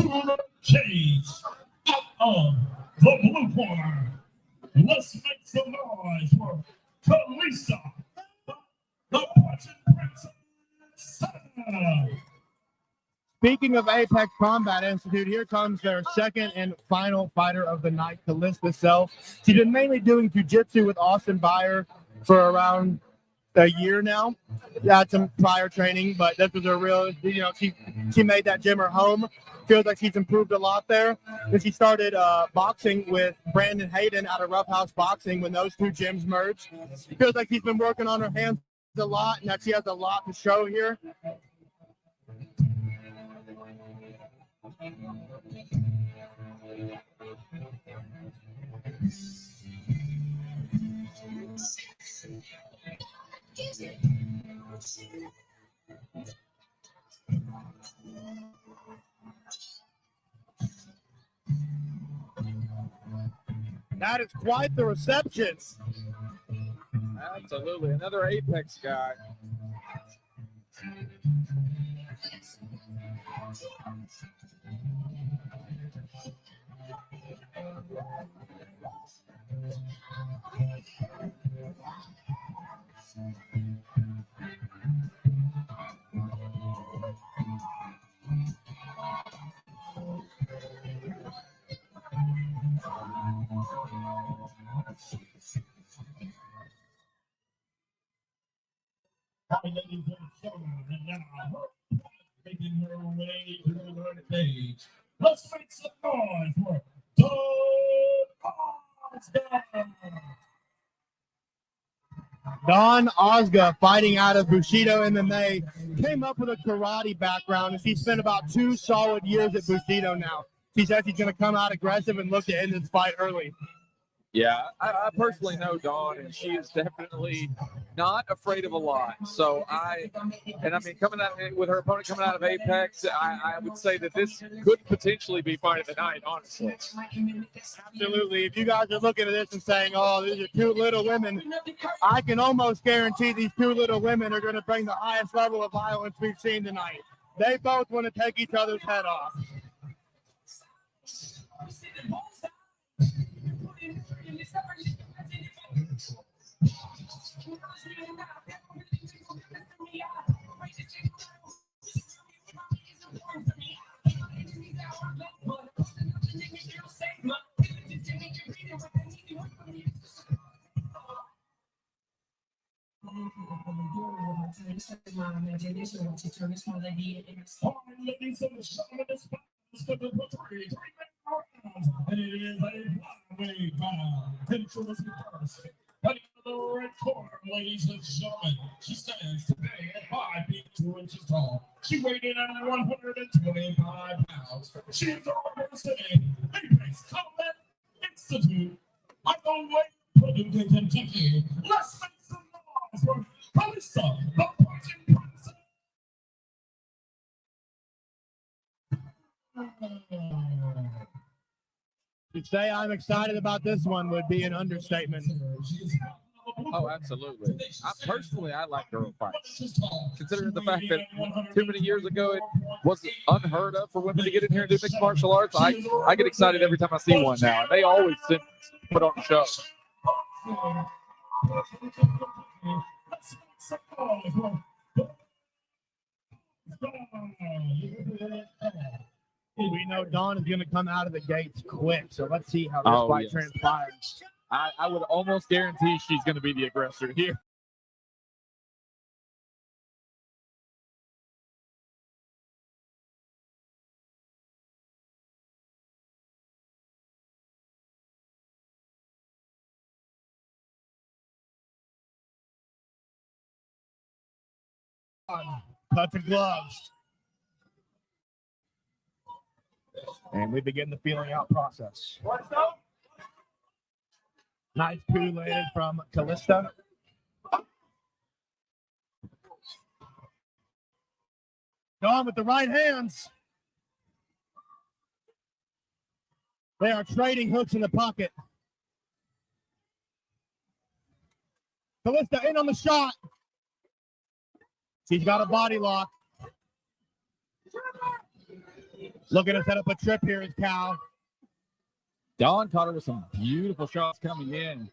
to the cage out of the blue corner. Let's make some noise for Kalisa, the Russian princess. Speaking of Apex Combat Institute, here comes their second and final fighter of the night, Kalista Self. She's been mainly doing jiu-jitsu with Austin Byer for around a year now. Had some prior training, but this was her real, she made that gym her home. Feels like she's improved a lot there. Then she started boxing with Brandon Hayden out of Rough House Boxing when those two gyms merged. Feels like she's been working on her hands a lot and that she has a lot to show here. That is quite the reception. Absolutely. Another Apex guy. Ladies and gentlemen, and now making her way to the stage. Let's make some noise for Dawn Ogza, fighting out of Bushido MMA, came up with a karate background, and she spent about 2 solid years at Bushido now. She said she's going to come out aggressive and look to end this fight early. Yeah, I personally know Dawn, and she is definitely not afraid of a lot. So coming out with her opponent coming out of Apex, I would say that this could potentially be fight of the night, honestly. Absolutely. If you guys are looking at this and saying, oh, these are 2 little women, I can almost guarantee these 2 little women are going to bring the highest level of violence we've seen tonight. They both want to take each other's head off. And it is a flyweight bout. Cutting the red corner, ladies and gentlemen. She stands today at 5 feet 2 inches tall. She weighed in at 125 pounds. She is representing Apex Combat Institute. I'm going to wait for Kentucky. Let's make some noise for Kalisa, the Russian princess. To say I'm excited about this one would be an understatement. Oh, absolutely. I like girl fights. Considering the fact that too many years ago it was unheard of for women to get in here and do mixed martial arts, I get excited every time I see one now. And they always put on a show. We know Dawn is going to come out of the gates quick, so let's see how this fight transpires. I would almost guarantee she's going to be the aggressor here. Cut the gloves. And we begin the feeling out process. Nice two-legged from Kalista. Dawn with the right hands. They are trading hooks in the pocket. Kalista in on the shot. She's got a body lock. Looking to set up a trip here is Cal. Dawn caught her with some beautiful shots coming in.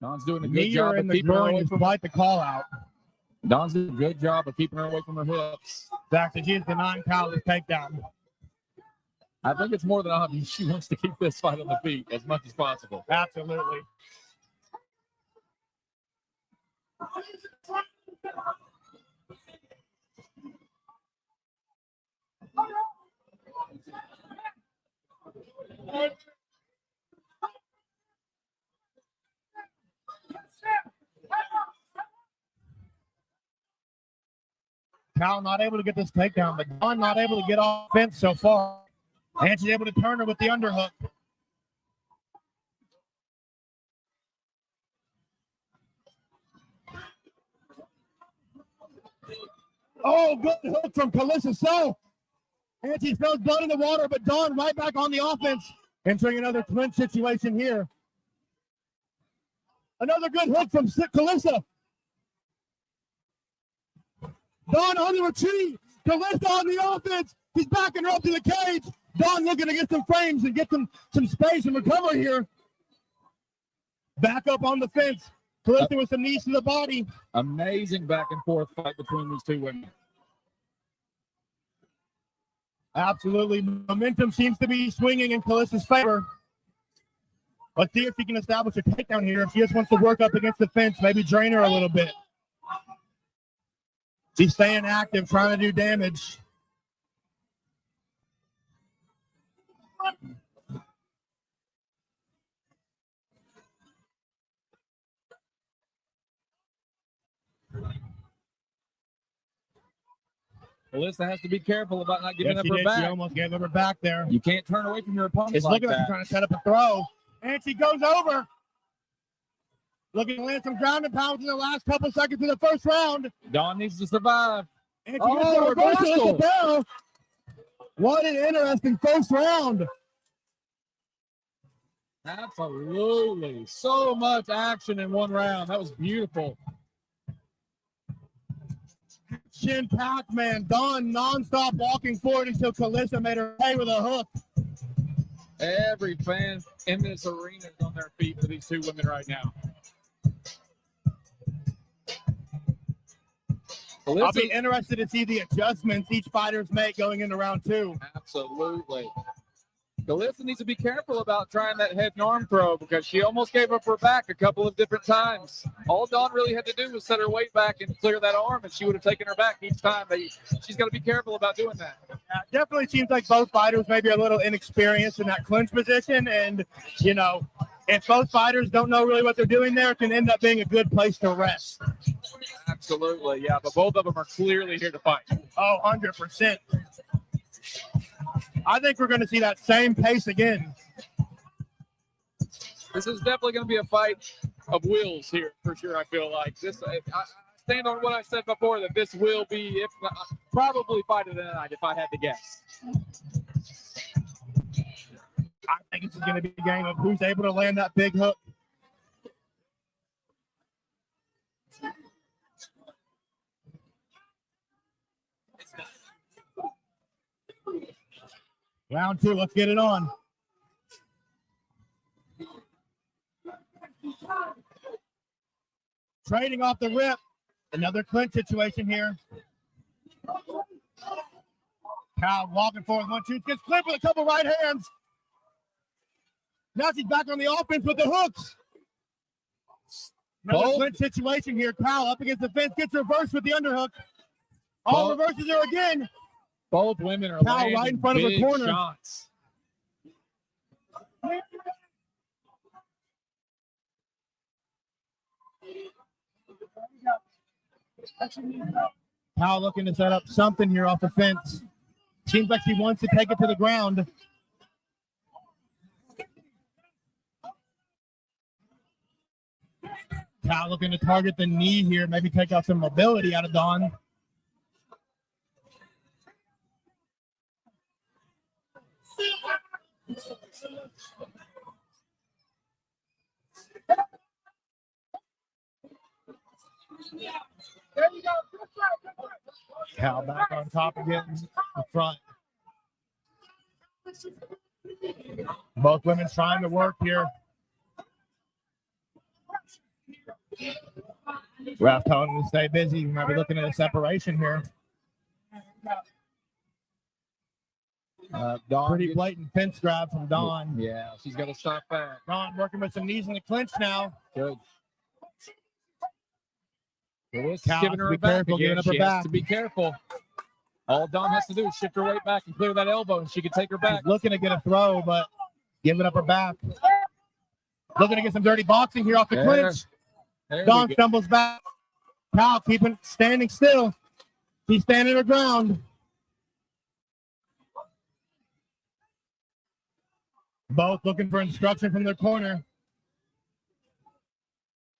Dawn's doing a good job of keeping her away from quite the call out. Dawn's doing a good job of keeping her away from her hips. Zach, she's denying Cal this takedown. I think it's more than obvious she wants to keep this fight on the feet as much as possible. Absolutely. Cal not able to get this takedown, but Dawn not able to get off fence so far. And she's able to turn her with the underhook. Oh, good hook from Calissa Self. And she spills blood in the water, but Dawn right back on the offense. Entering another clinch situation here. Another good hook from Calissa. Dawn on the retreat. Calista on the offense. He's backing her up to the cage. Dawn looking to get some frames and get some space and recover here. Back up on the fence. Calista with some knees to the body. Amazing back and forth fight between these two women. Absolutely. Momentum seems to be swinging in Calista's favor. Let's see if she can establish a takedown here. If she just wants to work up against the fence, maybe drain her a little bit. She's staying active, trying to do damage. Melissa has to be careful about not giving up her She back. almost gave up her back there. You can't turn away from your opponent It's like looking like she's that. trying to set up a throw. And she goes over. Looking to land some ground and pounds in the last couple seconds of the first round. Dawn needs to survive. And she gets the reversal at the bell. What an interesting first round. Absolutely. So much action in one round. That was beautiful. Shin Pac-Man, Dawn nonstop walking forward until Calista made her pay with a hook. Every fan in this arena is on their feet for these two women right now. I'll be interested to see the adjustments each fighter's make going into round two. Absolutely. Calista needs to be careful about trying that head and arm throw because she almost gave up her back a couple of different times. All Dawn really had to do was set her weight back and clear that arm, and she would have taken her back each time. But she's got to be careful about doing that. Definitely seems like both fighters maybe a little inexperienced in that clinch position. And, you know, if both fighters don't know really what they're doing there, it can end up being a good place to rest. Absolutely, yeah. But both of them are clearly here to fight. Oh, 100%. I think we're going to see that same pace again. This is definitely going to be a fight of wills here for sure. I feel like this. I stand on what I said before that this will be, if not, probably fight of the night if I had to guess. I think this is going to be a game of who's able to land that big hook. Round two, let's get it on. Trading off the rip. Another clinch situation here. Kyle walking forward, 1-2, gets clipped with a couple right hands. Now she's back on the offense with the hooks. Another clinch situation here. Kyle up against the fence, gets reversed with the underhook. All reverses her again. Both women are Kyle landing right in front of her big corner. shots. Kyle looking to set up something here off the fence. Seems like she wants to take it to the ground. Kyle looking to target the knee here, maybe take out some mobility out of Dawn. Cal back on top again, in front. Both women trying to work here. Ref telling them to stay busy. We might be looking at a separation here. Dawn Pretty blatant fence grab from Dawn. Yeah, she's got to stop that. Dawn working with some knees in the clinch now. Good. Cal Giving her be a back careful, again. giving up her She has back. to be careful. All Dawn has to do is shift her weight back and clear that elbow, and she can take her back. She's looking to get a throw, but giving up her back. Looking to get some dirty boxing here off the clinch. Dawn stumbles back. Cal standing still. She's standing her ground. Both looking for instruction from their corner.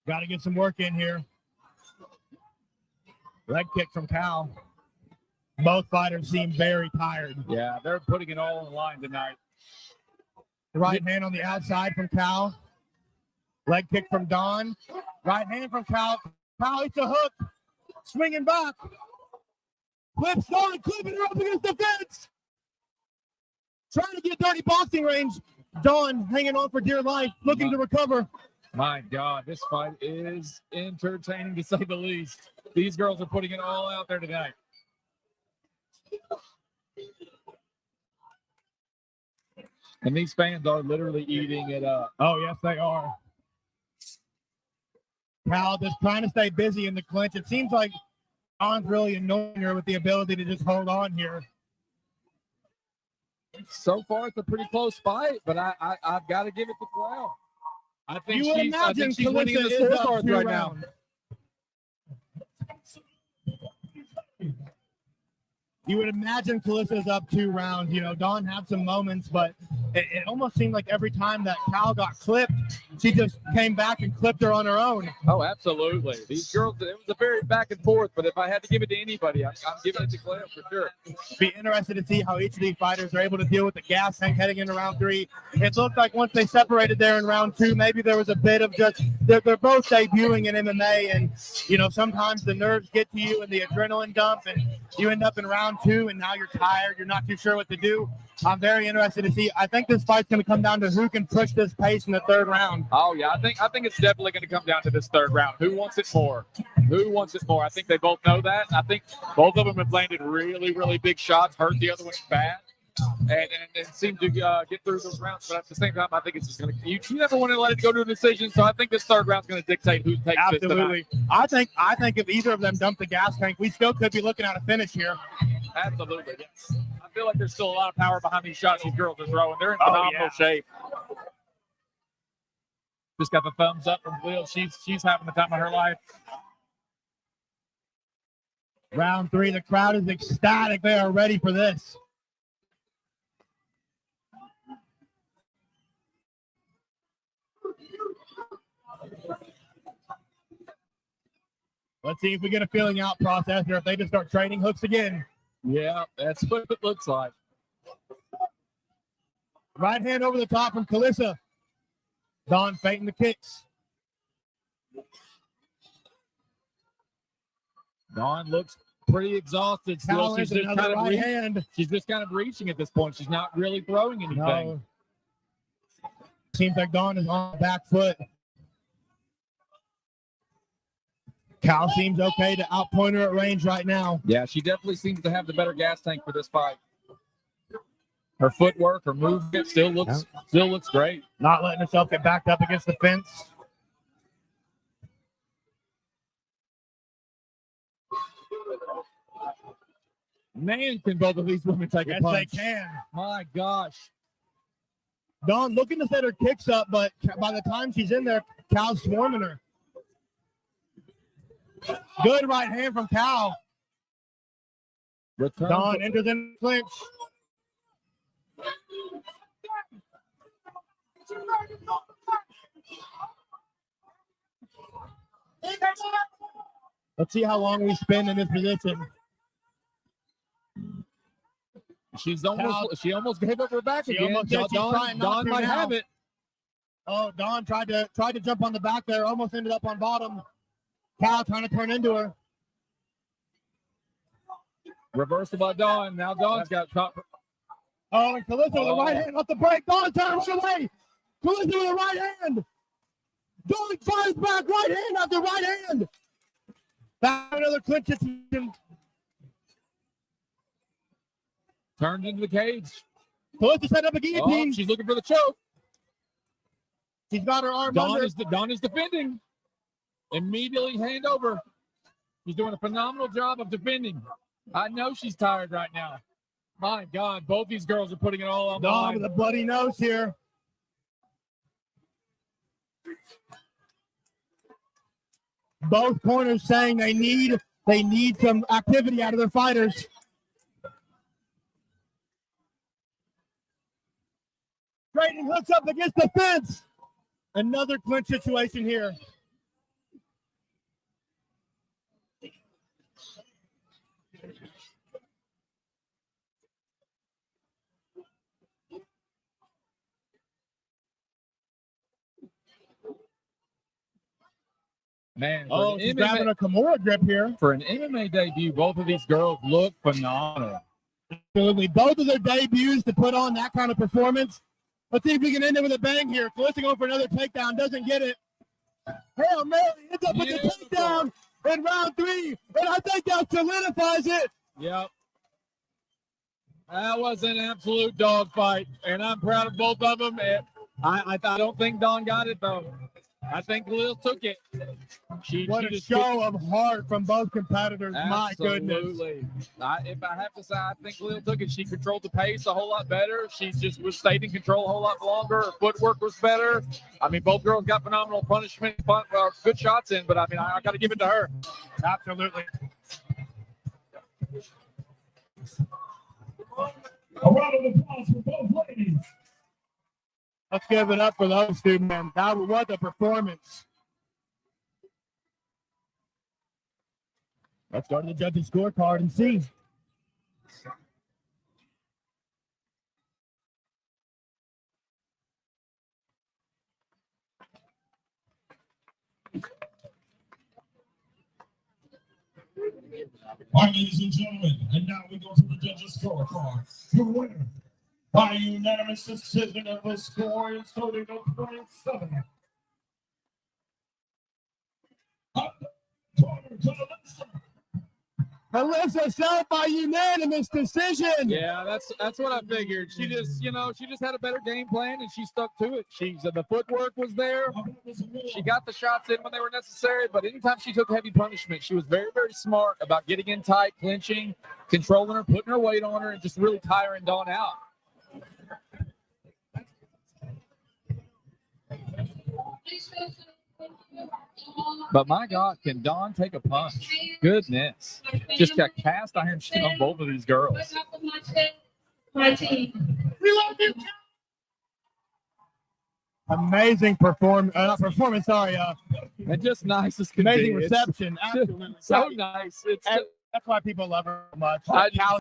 Got to get some work in here. Leg kick from Cal. Both fighters seem very tired. Yeah, they're putting it all on the line tonight. Right hand on the outside from Cal. Leg kick from Dawn. Right hand from Cal. Cal hits a hook. Swinging back. Flips Dawn, clipping her up against the fence. Trying to get dirty boxing range. Dawn hanging on for dear life, looking to recover. My God, this fight is entertaining to say the least. These girls are putting it all out there tonight. And these fans are literally eating it up. Oh, yes, they are. Cal just trying to stay busy in the clinch. It seems like Dawn's really annoying her with the ability to just hold on here. So far, it's a pretty close fight, but I've got to give it to Crown. I think she's winning in the scorecards right now. You would imagine Calissa's up 2 rounds. You know, Dawn had some moments, but it almost seemed like every time that Cal got clipped, she just came back and clipped her on her own. Oh, absolutely. These girls, it was a very back and forth, but if I had to give it to anybody, I'm giving it to Clem for sure. Be interested to see how each of these fighters are able to deal with the gas tank heading into round 3. It looked like once they separated there in round 2, maybe there was a bit of just, they're both debuting in MMA, and, you know, sometimes the nerves get to you and the adrenaline dump, and you end up in round 2, and now you're tired. You're not too sure what to do. I'm very interested to see. I think this fight's going to come down to who can push this pace in the 3rd round. Oh, yeah. I think it's definitely going to come down to this 3rd round. Who wants it more? Who wants it more? I think they both know that. I think both of them have landed really, really big shots, hurt the other one bad, and seem to get through those rounds. But at the same time, I think it's just going to – you never want to let it go to a decision, so I think this 3rd round's going to dictate who takes it tonight. I think if either of them dump the gas tank, we still could be looking at a finish here. Absolutely, yes. I feel like there's still a lot of power behind these shots these girls are throwing. They're in phenomenal shape. Just got the thumbs up from Lil. She's having the time of her life. Round 3, the crowd is ecstatic. They are ready for this. Let's see if we get a feeling out process or if they just start trading hooks again. Yeah, that's what it looks like. Right hand over the top from Calissa. Dawn feinting the kicks. Dawn looks pretty exhausted still. She's just kind of reaching at this point. She's not really throwing anything. No. Seems like Dawn is on the back foot. Cal seems okay to outpoint her at range right now. Yeah, she definitely seems to have the better gas tank for this fight. Her footwork, her movement still looks great. Not letting herself get backed up against the fence. Man, can both of these women take a punch? Yes, they can. My gosh. Dawn looking to set her kicks up, but by the time she's in there, Cal's swarming her. Good right hand from Cal. Dawn enters in clinch. Let's see how long we spend in this position. She almost gave up her back again. Dawn might have it. Oh, Dawn tried to jump on the back there, almost ended up on bottom. Cal trying to turn into her. Reversal by Dawn. Now Dawn's got top. Oh, and Calista with the right hand off the break. Dawn turns away. Calista with the right hand. Dawn fires back. Right hand after right hand. Back another clinch situation. Turned into the cage. Calista set up a guillotine. Oh, she's looking for the choke. She's got her arm Dawn under. Dawn is defending. Immediately hand over. She's doing a phenomenal job of defending. I know she's tired right now. My God, both these girls are putting it all on the Dawn line. with a bloody nose here. Both corners saying they need some activity out of their fighters. Straightening hooks up against the fence. Another clinch situation here. Man, Oh, she's grabbing a Kimura grip here. for an MMA debut, both of these girls look phenomenal. Absolutely. Both of their debuts to put on that kind of performance. Let's see if we can end it with a bang here. Calista going for another takedown. Doesn't get it. Hail Mary ends up with the takedown in round 3. And I think that solidifies it. Yep. That was an absolute dogfight, and I'm proud of both of them. I don't think Dawn got it, though. I think Lil took it. What a show of heart from both competitors. My goodness. Absolutely. If I have to say, I think Lil took it. She controlled the pace a whole lot better. She just was stayed in control a whole lot longer. Her footwork was better. I mean, both girls got phenomenal punishment, good shots in, but I mean, I got to give it to her. Absolutely. A round of applause for both ladies. Let's give it up for those two, man. That was a performance. Let's go to the judges' scorecard and see. All right, ladies and gentlemen, and now we go to the judges' scorecard. Your winner by unanimous decision of the score is 30-27. Melissa Self by unanimous decision. Yeah, that's what I figured. She just had a better game plan and she stuck to it. The footwork was there. She got the shots in when they were necessary, but anytime she took heavy punishment, she was very, very smart about getting in tight, clinching, controlling her, putting her weight on her, and just really tiring Dawn out. But my God, can Dawn take a punch? Goodness. Just got cast iron shit on both of these girls. My team. We love you. Amazing performance. Sorry. And just nice as can Amazing be. reception. Absolutely. So nice. That's why people love her so much.